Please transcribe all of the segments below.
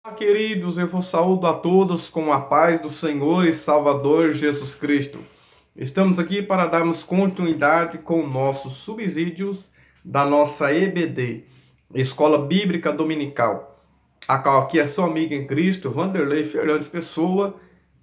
Olá, queridos, eu vos saúdo a todos com a paz do Senhor e Salvador Jesus Cristo. Estamos aqui para darmos continuidade com nossos subsídios da nossa EBD, Escola Bíblica Dominical. Aqui é sua amiga em Cristo, Vanderlei Fernandes Pessoa,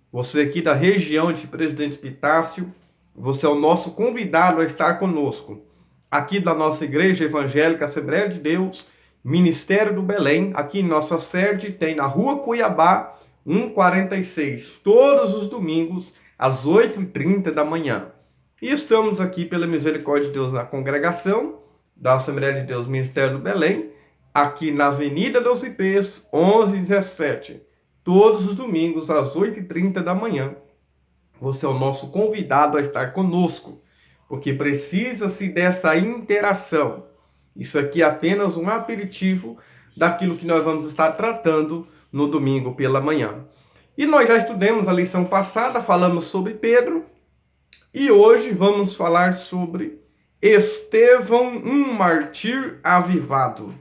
você aqui da região de Presidente Epitácio, você é o nosso convidado a estar conosco, aqui da nossa Igreja Evangélica Assembleia de Deus, Ministério do Belém. Aqui nossa sede tem na Rua Cuiabá, 146, todos os domingos, às 8h30 da manhã. E estamos aqui, pela misericórdia de Deus, na congregação da Assembleia de Deus Ministério do Belém, aqui na Avenida dos Ipês, 1117, todos os domingos, às 8h30 da manhã. Você é o nosso convidado a estar conosco, porque precisa-se dessa interação. Isso aqui é apenas um aperitivo daquilo que nós vamos estar tratando no domingo pela manhã. E nós já estudamos a lição passada, falamos sobre Pedro, e hoje vamos falar sobre Estevão, um mártir avivado.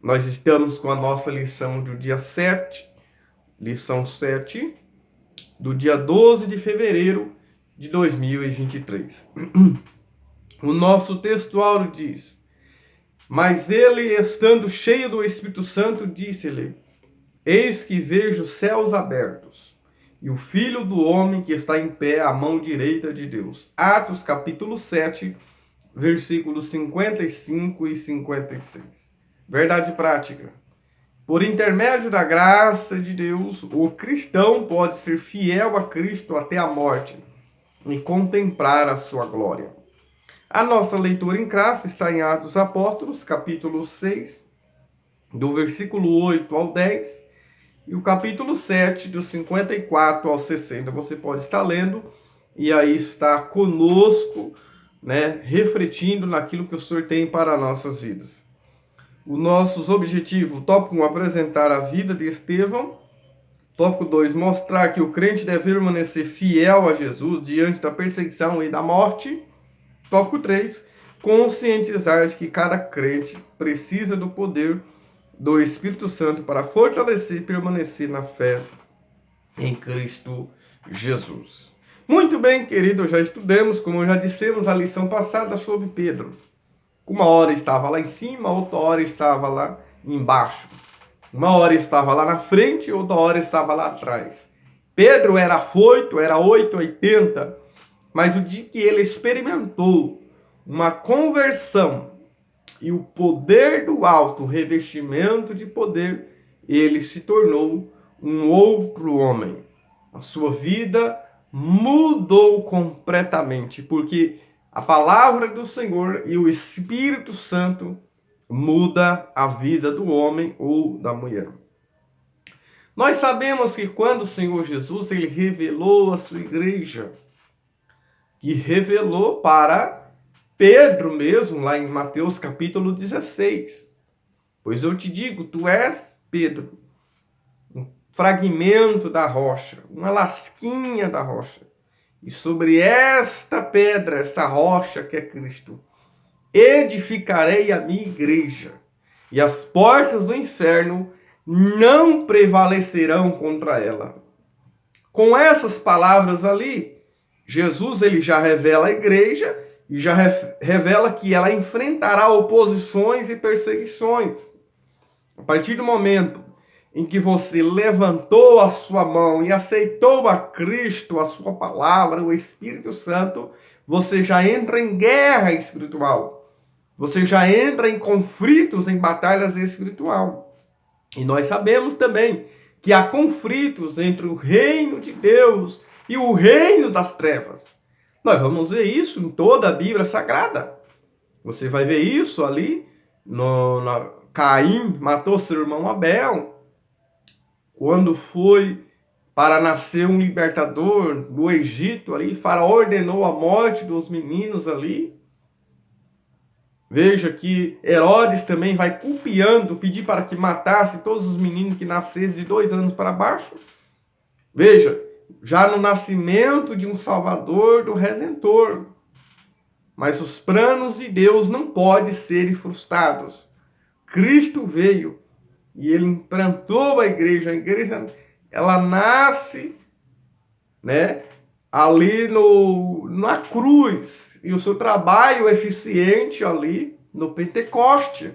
Nós estamos com a nossa lição do dia 7, lição 7, do dia 12 de fevereiro de 2023. O nosso textual diz: mas ele, estando cheio do Espírito Santo, disse-lhe: eis que vejo os céus abertos, e o Filho do Homem que está em pé à mão direita de Deus. Atos capítulo 7, versículos 55 e 56. Verdade prática. Por intermédio da graça de Deus, o cristão pode ser fiel a Cristo até a morte e contemplar a sua glória. A nossa leitura em classe está em Atos dos Apóstolos, capítulo 6, do versículo 8 ao 10, e o capítulo 7, do 54 ao 60. Você pode estar lendo e aí está conosco, refletindo naquilo que o Senhor tem para nossas vidas. Os nossos objetivos: tópico 1, apresentar a vida de Estevão. Tópico 2, mostrar que o crente deve permanecer fiel a Jesus diante da perseguição e da morte. Tópico 3, conscientizar de que cada crente precisa do poder do Espírito Santo para fortalecer e permanecer na fé em Cristo Jesus. Muito bem, querido, já estudamos, como já dissemos, a lição passada sobre Pedro. Uma hora estava lá em cima, outra hora estava lá embaixo. Uma hora estava lá na frente, outra hora estava lá atrás. Pedro era afoito, era 880, mas o dia que ele experimentou uma conversão e o poder do alto, o revestimento de poder, ele se tornou um outro homem. A sua vida mudou completamente, porque a palavra do Senhor e o Espírito Santo muda a vida do homem ou da mulher. Nós sabemos que quando o Senhor Jesus ele revelou a sua igreja, que revelou para Pedro mesmo, lá em Mateus capítulo 16. Pois eu te digo, tu és Pedro, um fragmento da rocha, uma lasquinha da rocha. E sobre esta pedra, esta rocha que é Cristo, edificarei a minha igreja, e as portas do inferno não prevalecerão contra ela. Com essas palavras ali, Jesus ele já revela a igreja e já revela que ela enfrentará oposições e perseguições. A partir do momento em que você levantou a sua mão e aceitou a Cristo, a sua palavra, o Espírito Santo, você já entra em guerra espiritual. Você já entra em conflitos, em batalhas espirituais. E nós sabemos também que há conflitos entre o reino de Deus e o reino das trevas. Nós vamos ver isso em toda a Bíblia Sagrada. Você vai ver isso ali, Caim matou seu irmão Abel, quando foi para nascer um libertador do Egito ali, Faraó ordenou a morte dos meninos ali. Veja que Herodes também vai copiando, pedir para que matasse todos os meninos que nascessem de 2 anos para baixo. Veja, já no nascimento de um Salvador, do Redentor. Mas os planos de Deus não podem ser frustrados. Cristo veio e ele implantou a igreja. A igreja, ela nasce, né, ali na cruz, e o seu trabalho eficiente ali no Pentecoste.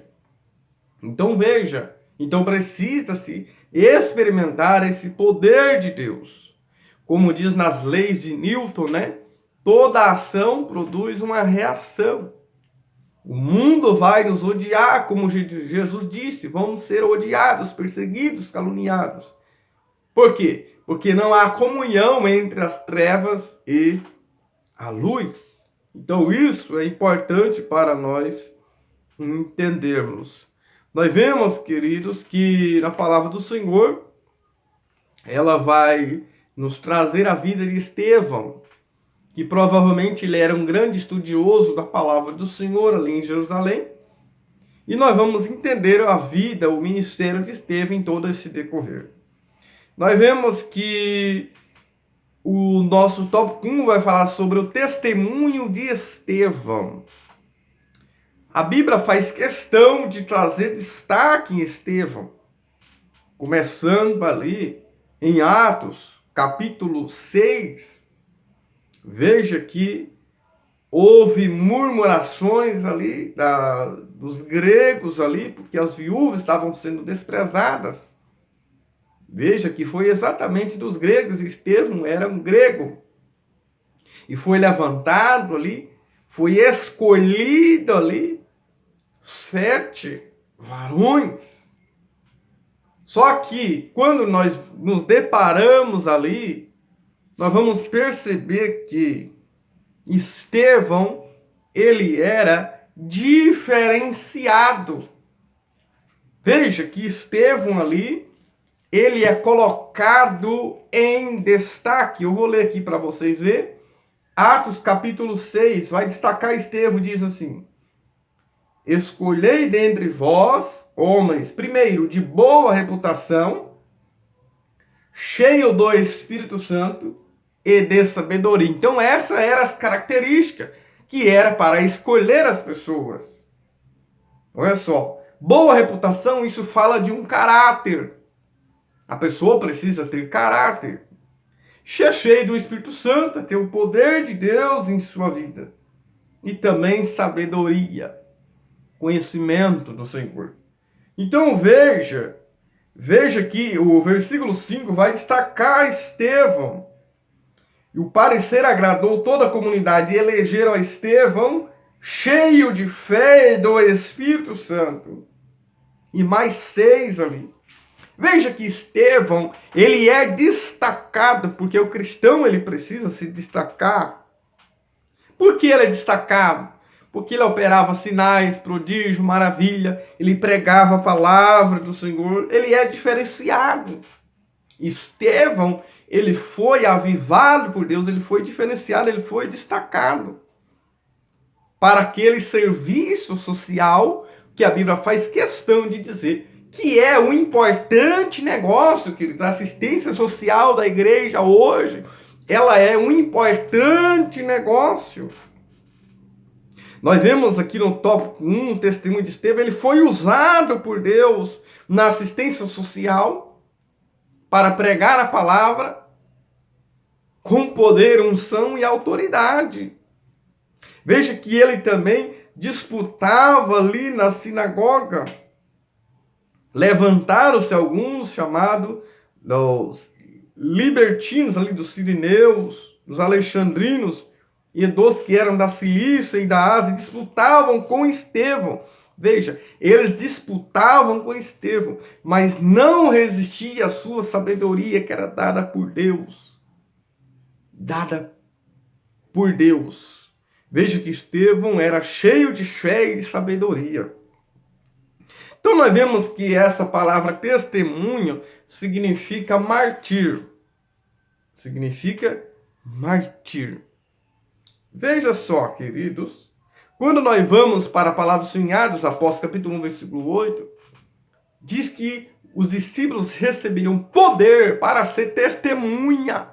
Então veja, então precisa-se experimentar esse poder de Deus. Como diz nas leis de Newton, né? Toda ação produz uma reação. O mundo vai nos odiar, como Jesus disse, vamos ser odiados, perseguidos, caluniados. Por quê? Porque não há comunhão entre as trevas e a luz. Então isso é importante para nós entendermos. Nós vemos, queridos, que na palavra do Senhor, ela vai nos trazer a vida de Estevão, que provavelmente ele era um grande estudioso da palavra do Senhor ali em Jerusalém. E nós vamos entender a vida, o ministério de Estevão em todo esse decorrer. Nós vemos que o nosso tópico 1 vai falar sobre o testemunho de Estevão. A Bíblia faz questão de trazer destaque em Estevão, começando ali em Atos, capítulo 6. Veja que houve murmurações ali dos gregos ali, porque as viúvas estavam sendo desprezadas. Veja que foi exatamente dos gregos, Estevão era um grego. E foi levantado ali, foi escolhido ali 7 varões. Só que quando nós nos deparamos ali, nós vamos perceber que Estevão, ele era diferenciado. Veja que Estevão ali, ele é colocado em destaque. Eu vou ler aqui para vocês verem. Atos capítulo 6, vai destacar Estevão, diz assim: escolhei dentre vós homens, primeiro, de boa reputação, cheio do Espírito Santo e de sabedoria. Então essas eram as características que era para escolher as pessoas. Olha só, boa reputação, isso fala de um caráter. A pessoa precisa ter caráter. Cheio do Espírito Santo, ter o poder de Deus em sua vida. E também sabedoria, conhecimento do Senhor. Então veja que o versículo 5 vai destacar Estevão. E o parecer agradou toda a comunidade e elegeram a Estevão cheio de fé e do Espírito Santo. E mais 6 ali. Veja que Estevão, ele é destacado, porque o cristão ele precisa se destacar. Por que ele é destacado? Porque ele operava sinais, prodígio, maravilha, ele pregava a palavra do Senhor, ele é diferenciado. Estevão, ele foi avivado por Deus, ele foi diferenciado, ele foi destacado para aquele serviço social que a Bíblia faz questão de dizer que é um importante negócio, querido. A assistência social da igreja hoje, ela é um importante negócio. Nós vemos aqui no tópico 1, o testemunho de Estevão, ele foi usado por Deus na assistência social para pregar a palavra com poder, unção e autoridade. Veja que ele também disputava ali na sinagoga. Levantaram-se alguns chamados dos libertinos, ali dos sirineus, dos alexandrinos, e dos que eram da Cilícia e da Ásia, disputavam com Estevão. Veja, eles disputavam com Estevão, mas não resistia à sua sabedoria que era dada por Deus. Dada por Deus. Veja que Estevão era cheio de fé e de sabedoria. Então nós vemos que essa palavra testemunho significa mártir. Significa mártir. Veja só, queridos, quando nós vamos para a palavra em Atos, Apóstolos capítulo 1, versículo 8, diz que os discípulos recebiam poder para ser testemunha.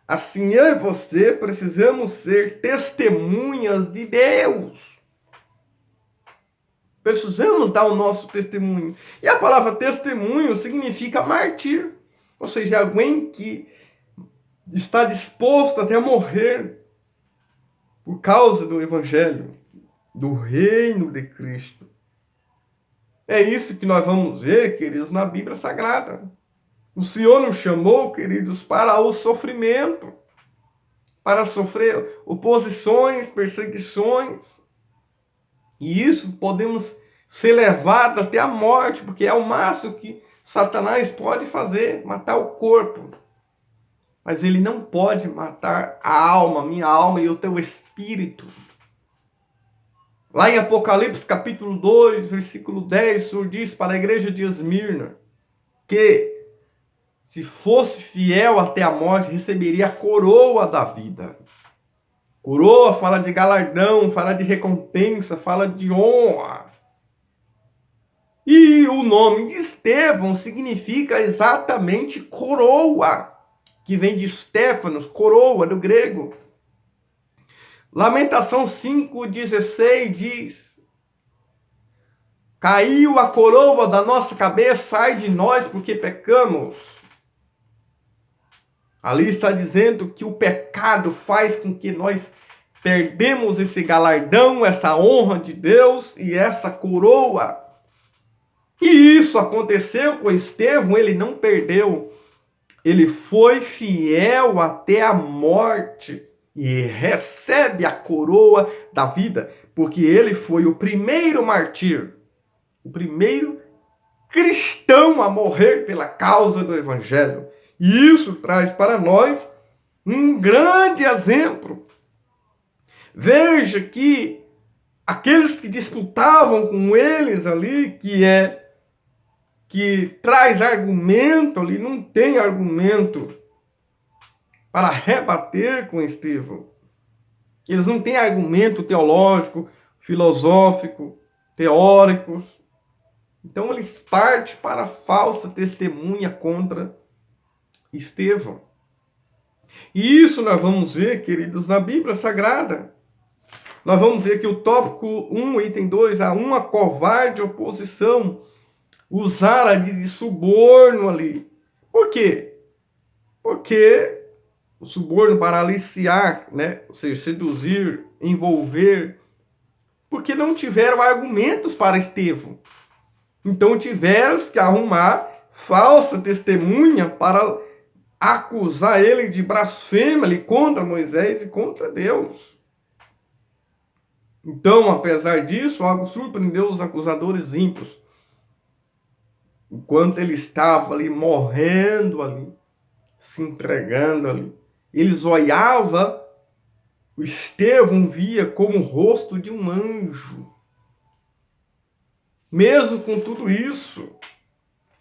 Assim eu e você precisamos ser testemunhas de Deus. Precisamos dar o nosso testemunho. E a palavra testemunho significa mártir. Ou seja, alguém que está disposto até a morrer por causa do Evangelho, do reino de Cristo. É isso que nós vamos ver, queridos, na Bíblia Sagrada. O Senhor nos chamou, queridos, para o sofrimento, para sofrer oposições, perseguições. E isso podemos ser levados até a morte, porque é o máximo que Satanás pode fazer, matar o corpo. Mas ele não pode matar a alma, minha alma e o teu espírito. Lá em Apocalipse capítulo 2, versículo 10, o Senhor diz para a igreja de Esmirna que se fosse fiel até a morte, receberia a coroa da vida. Coroa fala de galardão, fala de recompensa, fala de honra. E o nome de Estevão significa exatamente coroa, que vem de Stéfanos, coroa do grego. Lamentação 5,16 diz: caiu a coroa da nossa cabeça, sai de nós porque pecamos. Ali está dizendo que o pecado faz com que nós perdemos esse galardão, essa honra de Deus e essa coroa. E isso aconteceu com Estevão, ele não perdeu. Ele foi fiel até a morte e recebe a coroa da vida, porque ele foi o primeiro mártir, o primeiro cristão a morrer pela causa do Evangelho. E isso traz para nós um grande exemplo. Veja que aqueles que disputavam com eles ali, que traz argumento ali, não tem argumento para rebater com Estevão. Eles não têm argumento teológico, filosófico, teóricos. Então eles partem para a falsa testemunha contra Estevão. E isso nós vamos ver, queridos, na Bíblia Sagrada. Nós vamos ver que o tópico 1, item 2, há uma covarde oposição, usar de suborno ali. Por quê? Porque o suborno para aliciar, né? Ou seja, seduzir, envolver, porque não tiveram argumentos para Estevão. Então tiveram que arrumar falsa testemunha para acusar ele de blasfêmia ali contra Moisés e contra Deus. Então, apesar disso, algo surpreendeu os acusadores ímpios. Enquanto ele estava ali morrendo ali, se entregando ali, eles olhavam, o Estevão via como o rosto de um anjo. Mesmo com tudo isso,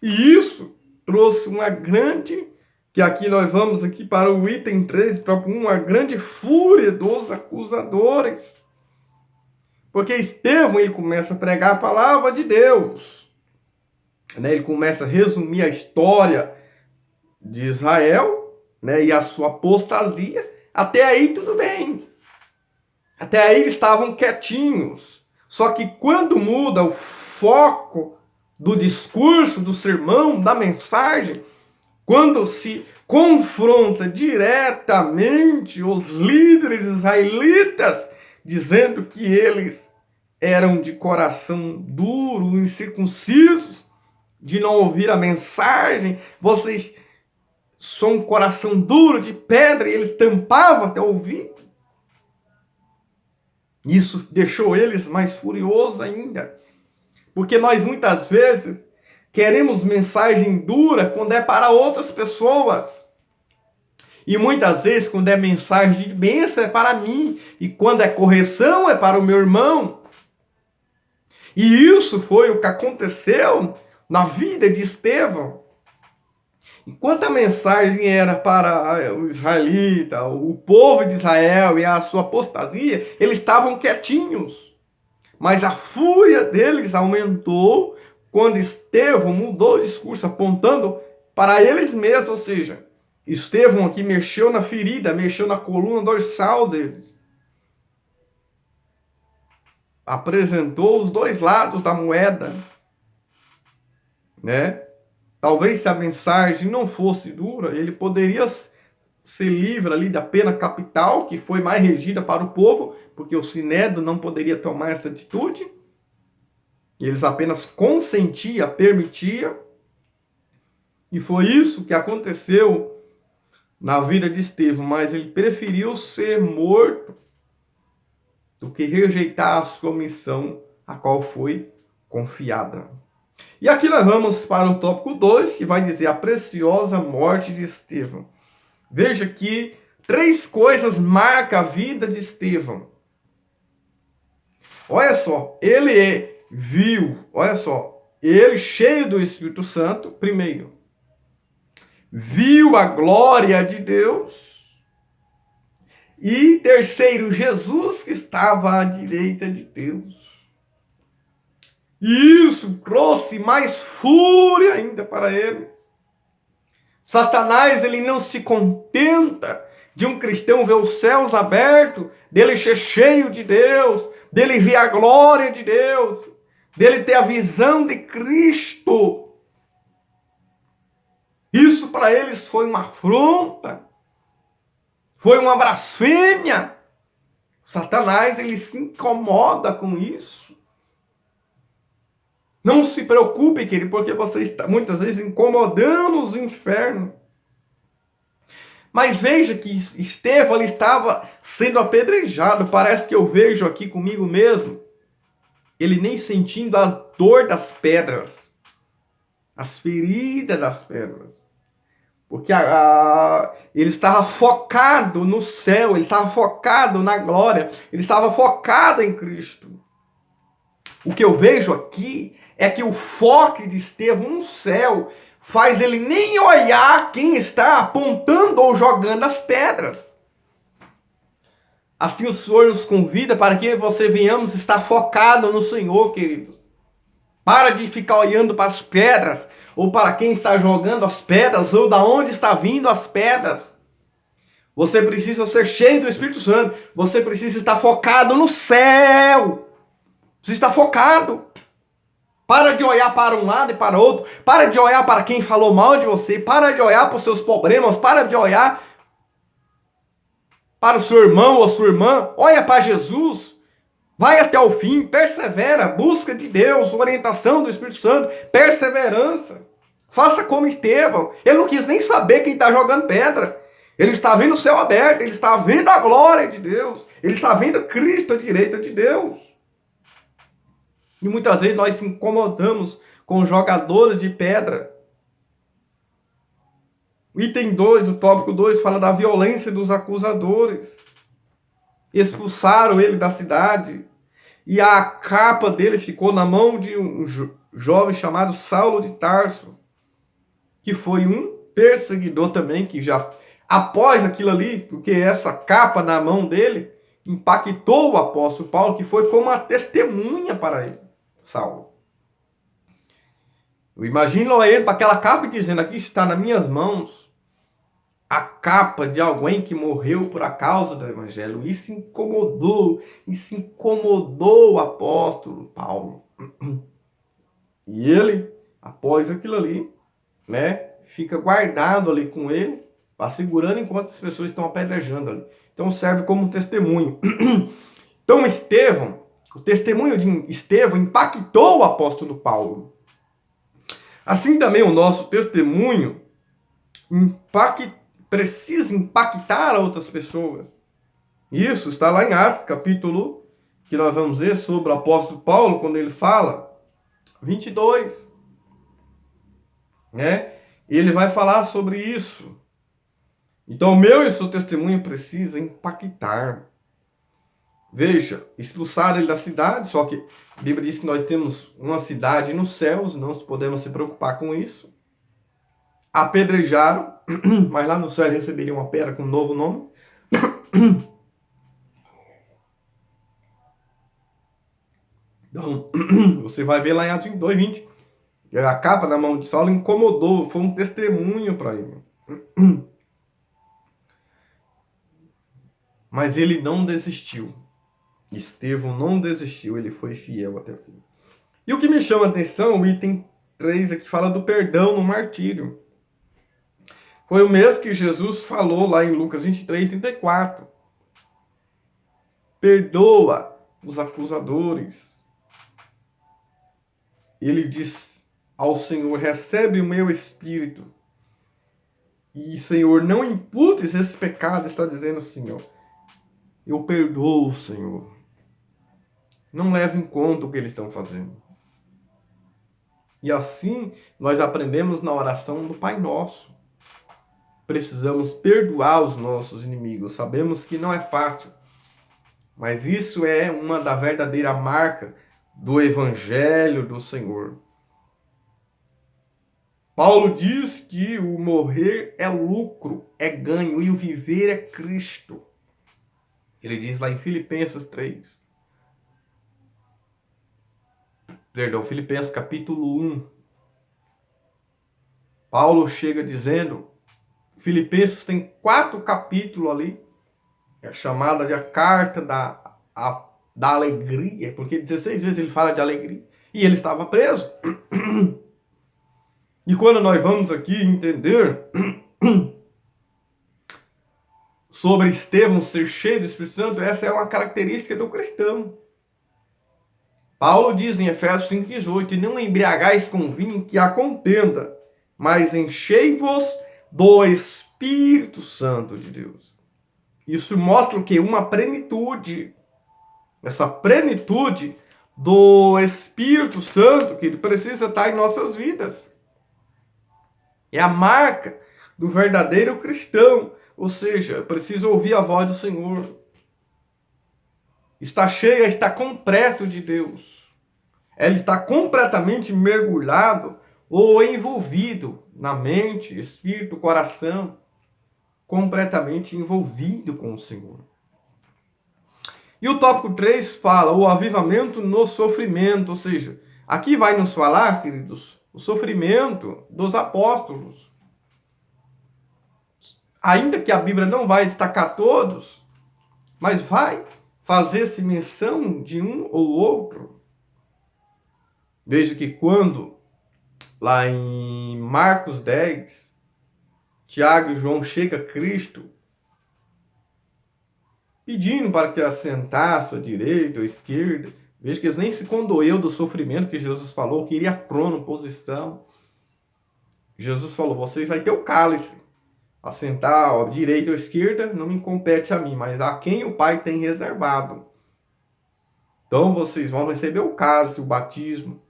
e isso trouxe uma grande, que aqui nós vamos aqui para o item 3, para uma grande fúria dos acusadores. Porque Estevão, ele começa a pregar a palavra de Deus. Né? Ele começa a resumir a história de Israel, né? E a sua apostasia. Até aí tudo bem. Até aí eles estavam quietinhos. Só que quando muda o foco do discurso, do sermão, da mensagem, quando se confronta diretamente os líderes israelitas, dizendo que eles eram de coração duro, incircuncisos, de não ouvir a mensagem, vocês são um coração duro de pedra, e eles tampavam até ouvir. Isso deixou eles mais furiosos ainda. Porque nós muitas vezes queremos mensagem dura quando é para outras pessoas. E muitas vezes quando é mensagem de bênção é para mim. E quando é correção é para o meu irmão. E isso foi o que aconteceu na vida de Estevão. Enquanto a mensagem era para o israelita, o povo de Israel e a sua apostasia, eles estavam quietinhos. Mas a fúria deles aumentou quando Estevão mudou o discurso, apontando para eles mesmos. Ou seja, Estevão aqui mexeu na ferida, mexeu na coluna dorsal deles. apresentou os dois lados da moeda, né? Talvez se a mensagem não fosse dura, ele poderia ser livre ali da pena capital, que foi mais regida para o povo, porque o Sinédrio não poderia tomar essa atitude. Eles apenas consentiam, permitiam. E foi isso que aconteceu na vida de Estevão, mas ele preferiu ser morto do que rejeitar a sua missão, a qual foi confiada. E aqui nós vamos para o tópico 2, que vai dizer a preciosa morte de Estevão. Veja que 3 coisas marcam a vida de Estevão. Olha só, ele viu, olha só, ele cheio do Espírito Santo, primeiro, viu a glória de Deus. E terceiro, Jesus que estava à direita de Deus. E isso trouxe mais fúria ainda para ele. Satanás, ele não se contenta de um cristão ver os céus abertos, dele ser cheio de Deus, dele ver a glória de Deus, dele ter a visão de Cristo. Isso para eles foi uma afronta, foi uma blasfêmia. Satanás, ele se incomoda com isso. Não se preocupe, querido, porque você está muitas vezes incomodando os infernos. Mas veja que Estevão ele estava sendo apedrejado. Parece que eu vejo aqui comigo mesmo. Ele nem sentindo a dor das pedras. As feridas das pedras. Porque ele estava focado no céu. Ele estava focado na glória. Ele estava focado em Cristo. O que eu vejo aqui é que o foco de Estevão no céu faz ele nem olhar quem está apontando ou jogando as pedras. Assim o Senhor nos convida para que você venhamos estar focado no Senhor, queridos. Para de ficar olhando para as pedras, ou para quem está jogando as pedras, ou da onde está vindo as pedras. Você precisa ser cheio do Espírito Santo. Você precisa estar focado no céu. Você está focado. Para de olhar para um lado e para o outro. Para de olhar para quem falou mal de você. Para de olhar para os seus problemas. Para de olhar para o seu irmão ou sua irmã. Olha para Jesus. Vai até o fim. Persevera. Busca de Deus. Orientação do Espírito Santo. Perseverança. Faça como Estevão. Ele não quis nem saber quem está jogando pedra. Ele está vendo o céu aberto. Ele está vendo a glória de Deus. Ele está vendo Cristo à direita de Deus. E muitas vezes nós se incomodamos com jogadores de pedra. O item 2, o tópico 2, fala da violência dos acusadores. Expulsaram ele da cidade. E a capa dele ficou na mão de um jovem chamado Saulo de Tarso. Que foi um perseguidor também, que já, após aquilo ali, porque essa capa na mão dele, impactou o apóstolo Paulo, que foi como uma testemunha para ele. Saulo. Eu imagino ele para aquela capa dizendo: aqui está nas minhas mãos a capa de alguém que morreu por a causa do evangelho. Isso incomodou o apóstolo Paulo. E ele, após aquilo ali, né, fica guardado ali com ele, segurando enquanto as pessoas estão apedrejando ali. Então serve como um testemunho. Então Estevão, o testemunho de Estevão impactou o apóstolo Paulo. Assim também o nosso testemunho precisa impactar outras pessoas. Isso está lá em Atos, capítulo, que nós vamos ver sobre o apóstolo Paulo, quando ele fala, 22. Né? Ele vai falar sobre isso. Então o meu e o seu testemunho precisa impactar. Veja, expulsaram ele da cidade, só que a Bíblia diz que nós temos uma cidade nos céus, não podemos se preocupar com isso. Apedrejaram, mas lá no céu ele receberia uma pedra com um novo nome. Então, você vai ver lá em Atos 2:20, a capa na mão de Saulo incomodou, foi um testemunho para ele. Mas ele não desistiu. Estevão não desistiu, ele foi fiel até o fim. E o que me chama a atenção, o item 3 aqui fala do perdão no martírio. Foi o mesmo que Jesus falou lá em Lucas 23:34. Perdoa os acusadores. Ele diz ao Senhor, recebe o meu espírito. E, Senhor, não imputes esse pecado, está dizendo o Senhor. Eu perdoo, Senhor. Não leve em conta o que eles estão fazendo. E assim nós aprendemos na oração do Pai Nosso. Precisamos perdoar os nossos inimigos. Sabemos que não é fácil, mas isso é uma da verdadeira marca do Evangelho do Senhor. Paulo diz que o morrer é lucro, é ganho, e o viver é Cristo. Ele diz lá em Filipenses 3. Filipenses capítulo 1. Paulo chega dizendo, Filipenses tem 4 capítulos ali, é chamada de a carta da alegria, porque 16 vezes ele fala de alegria, e ele estava preso. E quando nós vamos aqui entender sobre Estevão ser cheio do Espírito Santo, essa é uma característica do cristão. Paulo diz em Efésios 5:18, e não embriagais com vinho que há contenda, mas enchei-vos do Espírito Santo de Deus. Isso mostra o que? Uma plenitude. Essa plenitude do Espírito Santo que precisa estar em nossas vidas. É a marca do verdadeiro cristão. Ou seja, precisa ouvir a voz do Senhor. Está cheia, está completo de Deus. Ele está completamente mergulhado ou envolvido na mente, espírito, coração, completamente envolvido com o Senhor. E o tópico 3 fala o avivamento no sofrimento, ou seja, aqui vai nos falar, queridos, o sofrimento dos apóstolos. Ainda que a Bíblia não vai destacar todos, mas vai fazer-se menção de um ou outro. Veja que quando, lá em Marcos 10, Tiago e João chegam a Cristo, pedindo para que assentasse à direita ou à esquerda. Veja que eles nem se condoeu do sofrimento que Jesus falou, que iria trono, posição. Jesus falou, vocês vão ter o cálice. Assentar à direita ou à esquerda não me compete a mim, mas a quem o Pai tem reservado. Então vocês vão receber o cálice, o batismo.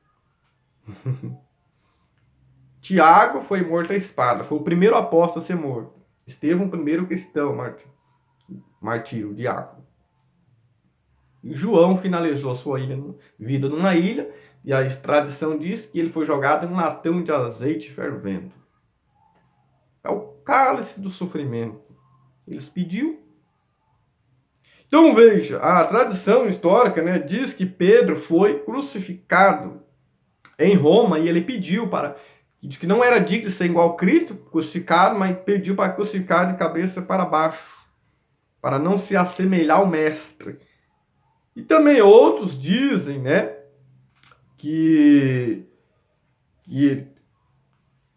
Tiago foi morto à espada, foi o primeiro apóstolo a ser morto. Estevão, o primeiro cristão, martírio, diácono. E João finalizou a sua vida numa ilha, e a tradição diz que ele foi jogado em um latão de azeite fervendo. É o cálice do sofrimento. Eles pediu. Então veja, a tradição histórica, né, diz que Pedro foi crucificado em Roma e ele pediu para... Diz que não era digno de ser igual a Cristo crucificado, mas pediu para crucificar de cabeça para baixo, para não se assemelhar ao mestre. E também outros dizem, né, que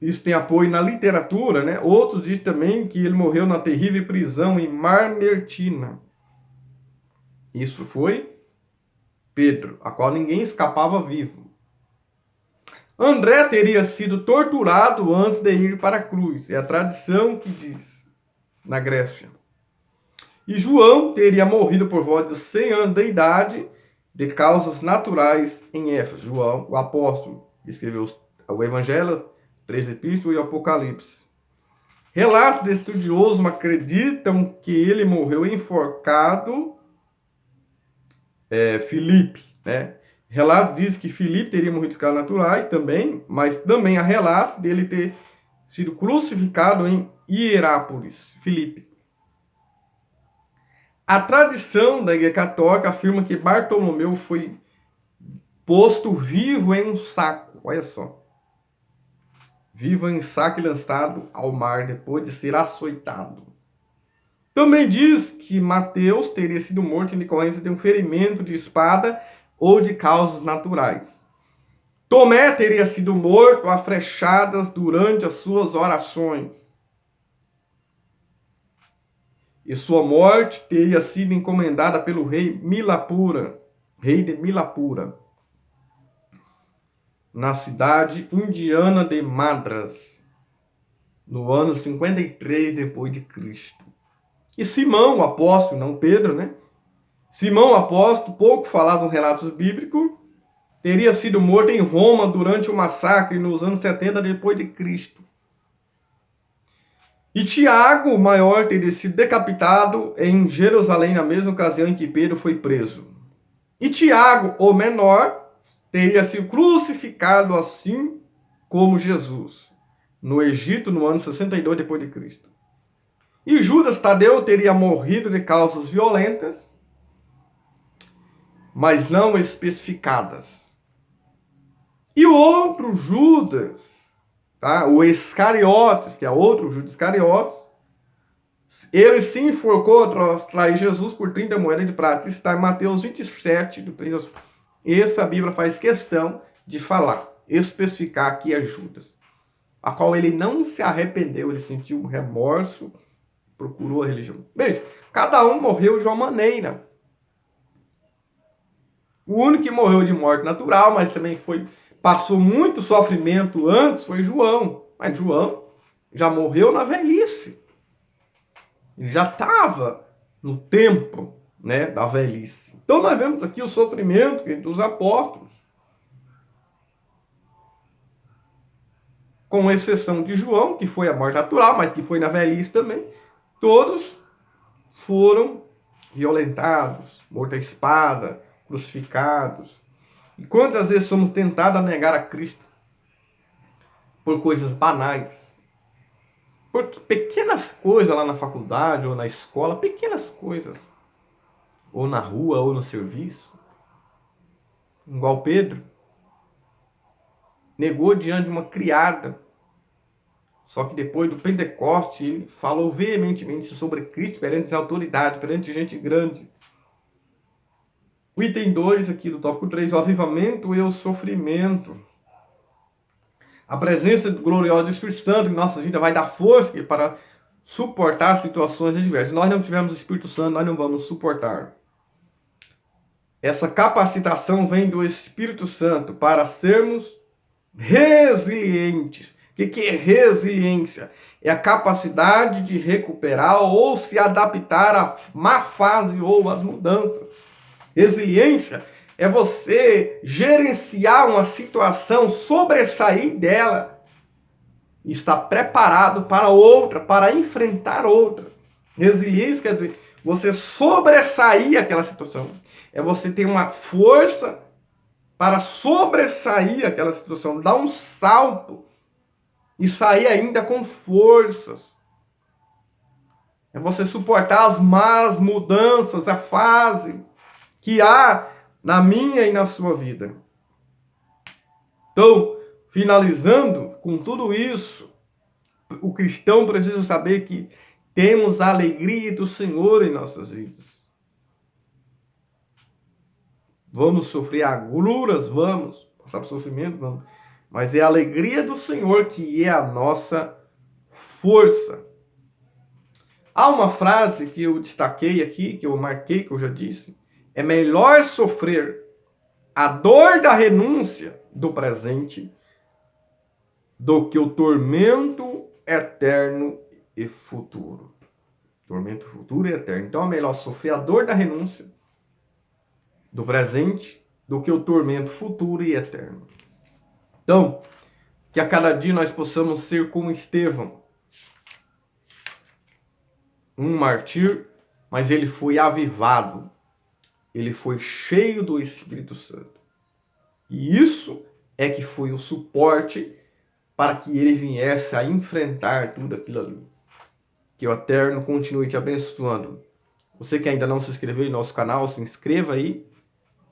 isso tem apoio na literatura, né? Outros dizem também que ele morreu na terrível prisão em Mamertina. Isso foi Pedro, a qual ninguém escapava vivo. André teria sido torturado antes de ir para a cruz. É a tradição que diz na Grécia. E João teria morrido por volta de 100 anos de idade de causas naturais em Éfeso. João, o apóstolo, escreveu o Evangelho, 3 epístolas e o Apocalipse. Relatos de estudiosos acreditam que ele morreu enforcado. Filipe, né? Relatos dizem que Filipe teria morrido de causas naturais também, mas também há relatos dele ter sido crucificado em Hierápolis, Filipe. A tradição da Igreja Católica afirma que Bartolomeu foi posto vivo em um saco. Olha só. Vivo em saco e lançado ao mar depois de ser açoitado. Também diz que Mateus teria sido morto em decorrência de um ferimento de espada ou de causas naturais. Tomé teria sido morto a flechadas durante as suas orações. E sua morte teria sido encomendada pelo rei Milapura, rei de Milapura, na cidade indiana de Madras, no ano 53 depois de Cristo. E Simão, o apóstolo, não Pedro, né? Simão, o apóstolo, pouco falado nos relatos bíblicos, teria sido morto em Roma durante o massacre nos anos 70 depois de Cristo. E Tiago, o maior, teria sido decapitado em Jerusalém na mesma ocasião em que Pedro foi preso. E Tiago, o menor, teria sido crucificado assim como Jesus, no Egito no ano 62 depois de Cristo. E Judas Tadeu teria morrido de causas violentas, mas não especificadas. E o outro Judas, tá? O Iscariotes, que é outro Judas Iscariotes, ele se enforcou ao trair Jesus por 30 moedas de prata. Isso está em Mateus 27, do 3 ao 5. Essa a Bíblia faz questão de falar, especificar que é Judas, a qual ele não se arrependeu, ele sentiu remorso, procurou a religião. Veja, cada um morreu de uma maneira. O único que morreu de morte natural, mas também passou muito sofrimento antes, foi João. Mas João já morreu na velhice. Ele já estava no tempo, né, da velhice. Então nós vemos aqui o sofrimento dos apóstolos. Com exceção de João, que foi a morte natural, mas que foi na velhice também. Todos foram violentados, mortos à espada, crucificados. E quantas vezes somos tentados a negar a Cristo por coisas banais, por pequenas coisas lá na faculdade ou na escola, pequenas coisas, ou na rua ou no serviço, igual Pedro negou diante de uma criada. Só que depois do Pentecoste ele falou veementemente sobre Cristo perante as autoridades, perante gente grande. O item 2 aqui do tópico 3, o avivamento e o sofrimento. A presença gloriosa do Espírito Santo em nossas vidas vai dar força para suportar situações adversas. Se nós não tivermos o Espírito Santo, nós não vamos suportar. Essa capacitação vem do Espírito Santo para sermos resilientes. O que é resiliência? É a capacidade de recuperar ou se adaptar à má fase ou às mudanças. Resiliência é você gerenciar uma situação, sobressair dela e estar preparado para outra, para enfrentar outra. Resiliência quer dizer você sobressair aquela situação. É você ter uma força para sobressair aquela situação, dar um salto e sair ainda com forças. É você suportar as más mudanças, a fase que há na minha e na sua vida. Então, finalizando com tudo isso, o cristão precisa saber que temos a alegria do Senhor em nossas vidas. Vamos sofrer agruras, vamos passar por sofrimento, vamos. Mas é a alegria do Senhor que é a nossa força. Há uma frase que eu destaquei aqui, que eu marquei, que eu já disse. É melhor sofrer a dor da renúncia do presente do que o tormento eterno e futuro. Tormento futuro e eterno. Então é melhor sofrer a dor da renúncia do presente do que o tormento futuro e eterno. Então, que a cada dia nós possamos ser como Estevão, um mártir, mas ele foi avivado. Ele foi cheio do Espírito Santo. E isso é que foi o suporte para que ele viesse a enfrentar tudo aquilo ali. Que o Eterno continue te abençoando. Você que ainda não se inscreveu em nosso canal, se inscreva aí.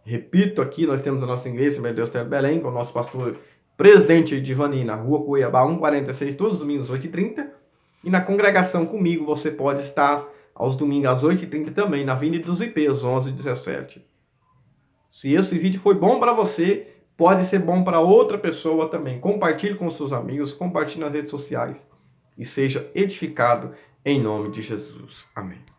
Repito aqui, nós temos a nossa igreja, meu Deus, Terra Belém, com o nosso pastor Presidente Divani, na rua Cuiabá 146, todos os domingos, 8h30. E na congregação comigo, você pode estar aos domingos às 8h30 também, na Avenida dos Ipês, 1117. Se esse vídeo foi bom para você, pode ser bom para outra pessoa também. Compartilhe com seus amigos, compartilhe nas redes sociais e seja edificado em nome de Jesus. Amém.